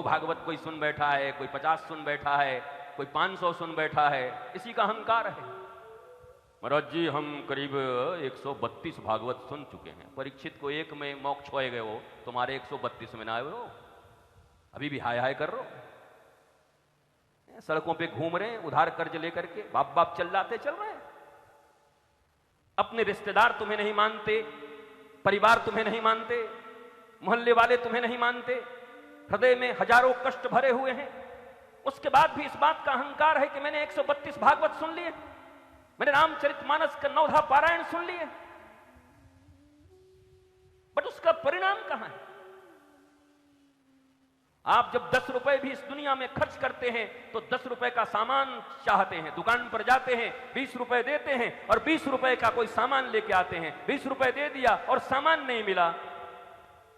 100 भागवत कोई सुन बैठा है, कोई 50 सुन बैठा है, कोई 500 सुन बैठा है, इसी का अहंकार है। महाराज जी हम करीब 132 भागवत सुन चुके हैं। परीक्षित को एक में मोक्ष हो गए, हो तुम्हारे 132 में ना आए हो, अभी भी हाय हाय कर रहे हो, सड़कों पे घूम रहे हैं उधार कर्ज लेकर के, बाप बाप चिल्लाते चल रहे हैं। अपने रिश्तेदार तुम्हें नहीं मानते, परिवार तुम्हें नहीं मानते, मोहल्ले वाले तुम्हें नहीं मानते, हृदय में हजारों कष्ट भरे हुए हैं, उसके बाद भी इस बात का अहंकार है कि मैंने 132 भागवत सुन लिए, मैंने रामचरितमानस का 9 पारायण सुन लिए, बट उसका परिणाम कहां है? आप जब 10 रुपए भी इस दुनिया में खर्च करते हैं तो 10 रुपए का सामान चाहते हैं, दुकान पर जाते हैं, 20 रुपए देते हैं और 20 रुपए का कोई सामान लेके आते हैं, 20 रुपए दे दिया और सामान नहीं मिला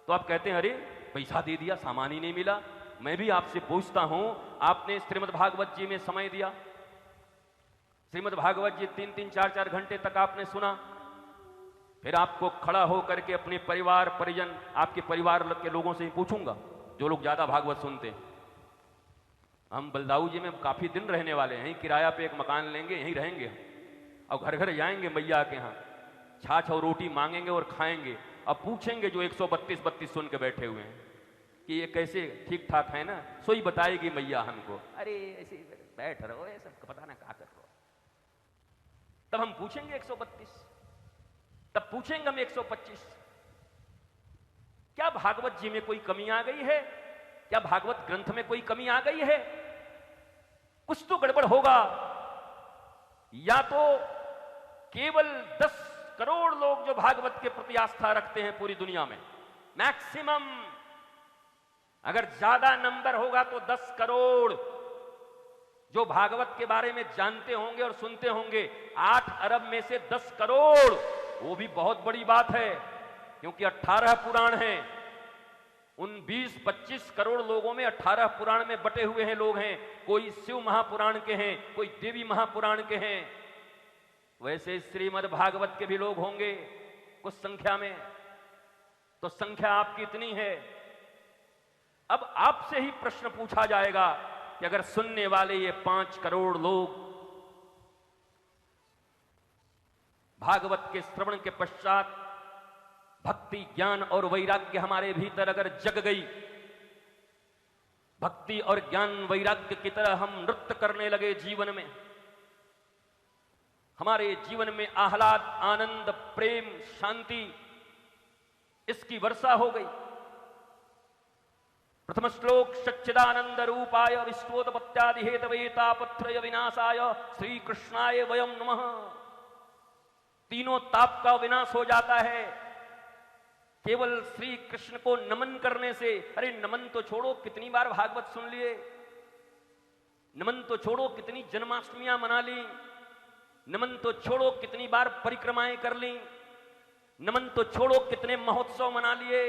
तो आप कहते हैं अरे पैसा दे दिया सामान ही नहीं मिला। मैं भी आपसे पूछता हूं, आपने श्रीमद् भागवत जी में समय दिया, श्रीमद् भागवत जी 3-3, 4-4 घंटे तक आपने सुना, फिर आपको खड़ा होकर के अपने परिवार परिजन, आपके परिवार के लोगों से ही पूछूंगा जो लोग ज्यादा भागवत सुनते हैं। हम बलदाऊ जी में काफी दिन रहने वाले हैं, किराया पे एक मकान लेंगे, यहीं रहेंगे और घर घर जाएंगे मैया के यहाँ, छाछ और रोटी मांगेंगे और खाएंगे। अब पूछेंगे जो 132 सुन के बैठे हुए हैं कि ये कैसे ठीक ठाक है ना, सोई बताएगी मैया हमको, अरे ऐसे बैठ रहो ये सब पता ना क्या कर रहे हो। तब हम पूछेंगे 132, तब पूछेंगे हम 125, क्या भागवत जी में कोई कमी आ गई है? क्या भागवत ग्रंथ में कोई कमी आ गई है? कुछ तो गड़बड़ होगा। या तो केवल 10 करोड़ लोग जो भागवत के प्रति आस्था रखते हैं पूरी दुनिया में, मैक्सिमम, अगर ज्यादा नंबर होगा तो 10 करोड़ जो भागवत के बारे में जानते होंगे और सुनते होंगे। 8 अरब में से 10 करोड़, वो भी बहुत बड़ी बात है क्योंकि 18 पुराण हैं। उन 20-25 करोड़ लोगों में 18 पुराण में बटे हुए हैं लोग हैं, कोई शिव महापुराण के हैं, कोई देवी महापुराण के हैं। वैसे श्रीमद् भागवत के भी लोग होंगे कुछ संख्या में, तो संख्या आपकी इतनी है। अब आपसे ही प्रश्न पूछा जाएगा कि अगर सुनने वाले ये 5 करोड़ लोग भागवत के श्रवण के पश्चात भक्ति, ज्ञान और वैराग्य हमारे भीतर अगर जग गई, भक्ति और ज्ञान वैराग्य की तरह हम नृत्य करने लगे जीवन में, हमारे जीवन में आह्लाद, आनंद, प्रेम, शांति, इसकी वर्षा हो गई। प्रथम श्लोक सच्चिदानंद रूपाय विश्वोत्पत्त्यादि हेतवे तापत्रय विनाशाय श्री कृष्णाय वयम नमः। तीनों ताप का विनाश हो जाता है केवल श्री कृष्ण को नमन करने से। अरे नमन तो छोड़ो, कितनी बार भागवत सुन लिए, नमन तो छोड़ो कितनी जन्माष्टमियां मना ली, नमन तो छोड़ो कितनी बार परिक्रमाएं कर ली, नमन तो छोड़ो कितने महोत्सव मना लिए।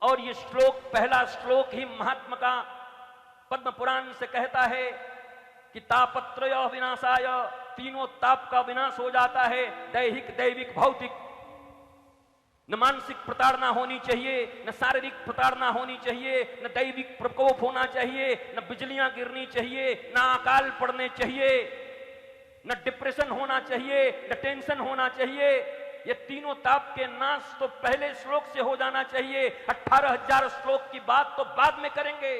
और ये श्लोक, पहला श्लोक ही महात्मा का पद्म पुराण से कहता है कि तापत्रय विनाशाय, तीनों ताप का विनाश हो जाता है, दैहिक, दैविक, भौतिक। न मानसिक प्रताड़ना होनी चाहिए, न शारीरिक प्रताड़ना होनी चाहिए, न दैविक प्रकोप होना चाहिए, न बिजलियां गिरनी चाहिए, न अकाल पड़ने चाहिए, न डिप्रेशन होना चाहिए, न टेंशन होना चाहिए। ये तीनों ताप के नाश तो पहले श्लोक से हो जाना चाहिए। 18,000 श्लोक की बात तो बाद में करेंगे।